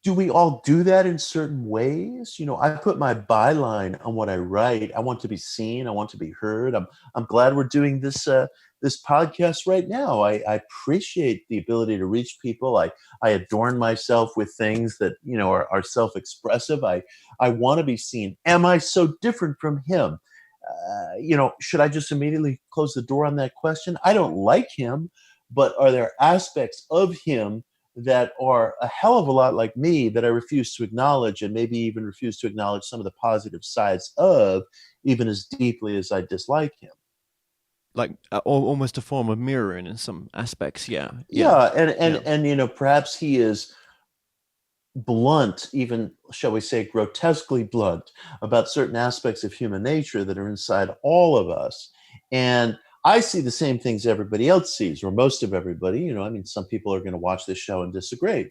do we all do that in certain ways? I put my byline on what I write. I want to be seen. I want to be heard. I'm glad we're doing this podcast right now. I appreciate the ability to reach people. I adorn myself with things that are self-expressive. I want to be seen. Am I so different from him? Should I just immediately close the door on that question? I don't like him, but are there aspects of him that are a hell of a lot like me that I refuse to acknowledge, and maybe even refuse to acknowledge some of the positive sides of, even as deeply as I dislike him? Like almost a form of mirroring in some aspects. Yeah. And perhaps he is blunt, even, shall we say, grotesquely blunt about certain aspects of human nature that are inside all of us. And I see the same things everybody else sees, or most of everybody. Some people are going to watch this show and disagree.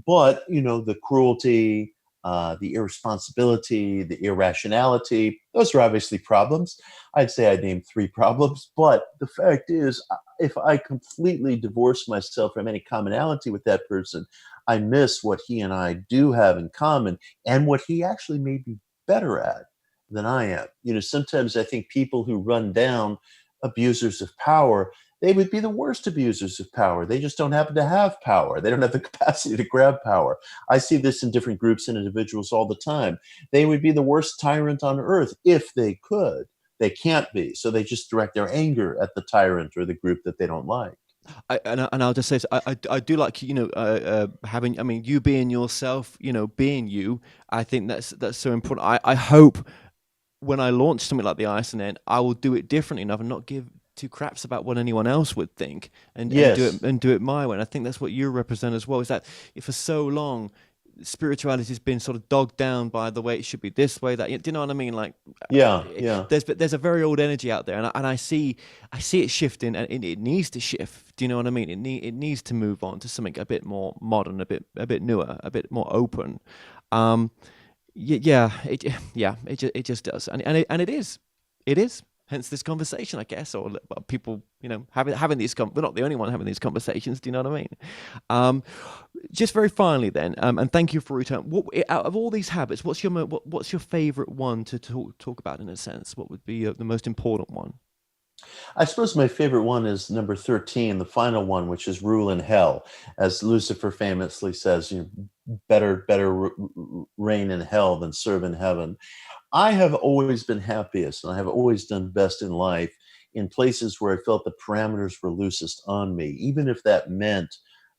But, the cruelty, the irresponsibility, the irrationality, those are obviously problems. I'd say I'd name 3 problems. But the fact is, if I completely divorce myself from any commonality with that person, I miss what he and I do have in common, and what he actually may be better at than I am. Sometimes I think people who run down abusers of power, they would be the worst abusers of power. They just don't happen to have power. They don't have the capacity to grab power. I see this in different groups and individuals all the time. They would be the worst tyrant on earth if they could. They can't be. So they just direct their anger at the tyrant or the group that they don't like. I'll just say, I do like, having, you being yourself, being you. I think that's so important. I hope when I launch something like the ISNN, I will do it differently enough and not give 2 craps about what anyone else would think, and do it my way. And I think that's what you represent as well. Is that for so long, spirituality has been sort of dogged down by the way it should be this way, that, do you know what I mean? Like, there's a very old energy out there, and I see it shifting, and it needs to shift. Do you know what I mean? It needs to move on to something a bit more modern, a bit newer, a bit more open. It just does, and it is. Hence this conversation, I guess, or people, having these. We're not the only one having these conversations. Do you know what I mean? Just very finally, then, and thank you for return. What out of all these habits, what's your favorite one to talk about in a sense? What would be the most important one? I suppose my favorite one is number 13, the final one, which is rule in hell. As Lucifer famously says, better reign in hell than serve in heaven. I have always been happiest and I have always done best in life in places where I felt the parameters were loosest on me, even if that meant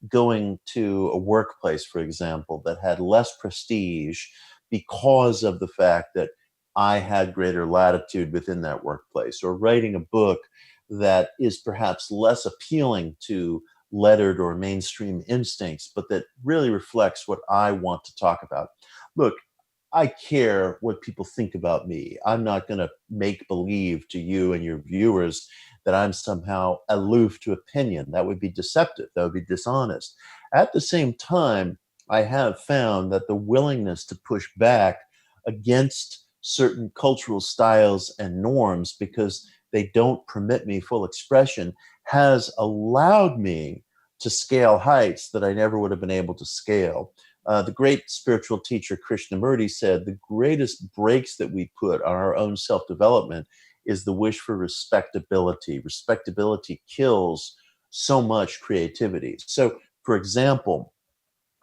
going to a workplace, for example, that had less prestige because of the fact that I had greater latitude within that workplace, or writing a book that is perhaps less appealing to lettered or mainstream instincts, but that really reflects what I want to talk about. Look, I care what people think about me. I'm not going to make believe to you and your viewers that I'm somehow aloof to opinion. That would be deceptive. That would be dishonest. At the same time, I have found that the willingness to push back against certain cultural styles and norms because they don't permit me full expression has allowed me to scale heights that I never would have been able to scale. The great spiritual teacher Krishnamurti said the greatest brakes that we put on our own self-development is the wish for respectability. Respectability kills so much creativity. So, for example,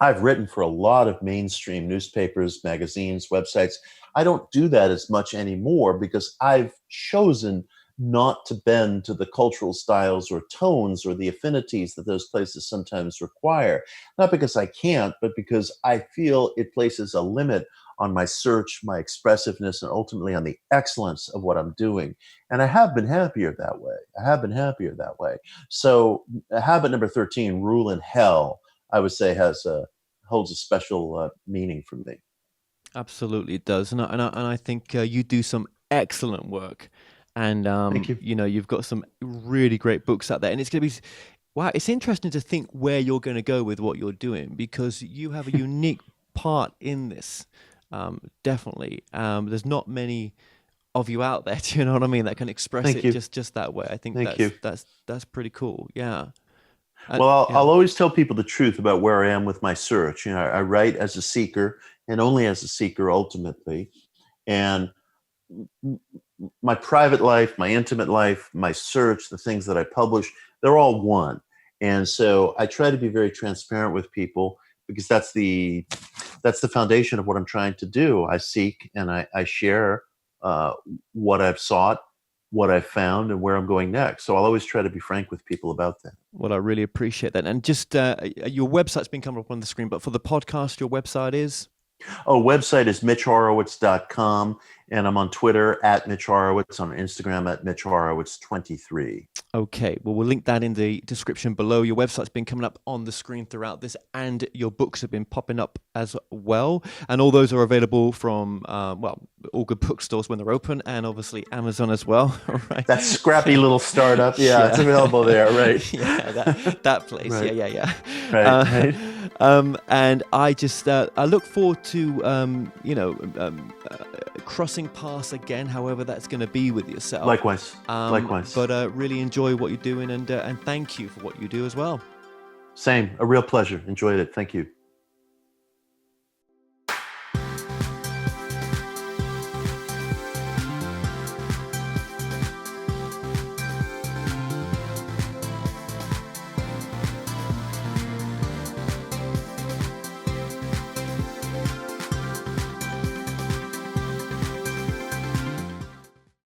I've written for a lot of mainstream newspapers, magazines, websites. I don't do that as much anymore because I've chosen not to bend to the cultural styles or tones or the affinities that those places sometimes require. Not because I can't, but because I feel it places a limit on my search, my expressiveness, and ultimately on the excellence of what I'm doing. And I have been happier that way. So habit number 13, rule in hell, I would say holds a special meaning for me. Absolutely, it does, and I think you do some excellent work, and Thank you. you've got some really great books out there, and it's going to be wow. It's interesting to think where you're going to go with what you're doing because you have a unique part in this. Definitely, there's not many of you out there. Do you know what I mean? That can express Thank it you. just that way. I think Thank you. that's pretty cool. Yeah, Well, yeah. I'll always tell people the truth about where I am with my search. I write as a seeker and only as a seeker ultimately. And my private life, my intimate life, my search, the things that I publish, they're all one. And so I try to be very transparent with people because that's the foundation of what I'm trying to do. I seek and I share uh, what I've sought, what I've found, and where I'm going next. So I'll always try to be frank with people about that. Well, I really appreciate that. And just your website's been coming up on the screen, but for the podcast, your website is? Oh, website is mitchhorowitz.com, and I'm on Twitter at Mitch Horowitz, on Instagram at Mitch Horowitz 23. Okay, well, we'll link that in the description below. Your website's been coming up on the screen throughout this, and your books have been popping up as well. And all those are available from, all good bookstores when they're open, and obviously Amazon as well. Right? That scrappy little startup. Yeah, it's available there, right? Yeah, that place. Right. Yeah. Right. And I just I look forward to crossing paths again, however that's going to be with yourself. Likewise. Likewise. But really enjoy what you're doing, and thank you for what you do as well. Same. A real pleasure. Enjoyed it. Thank you.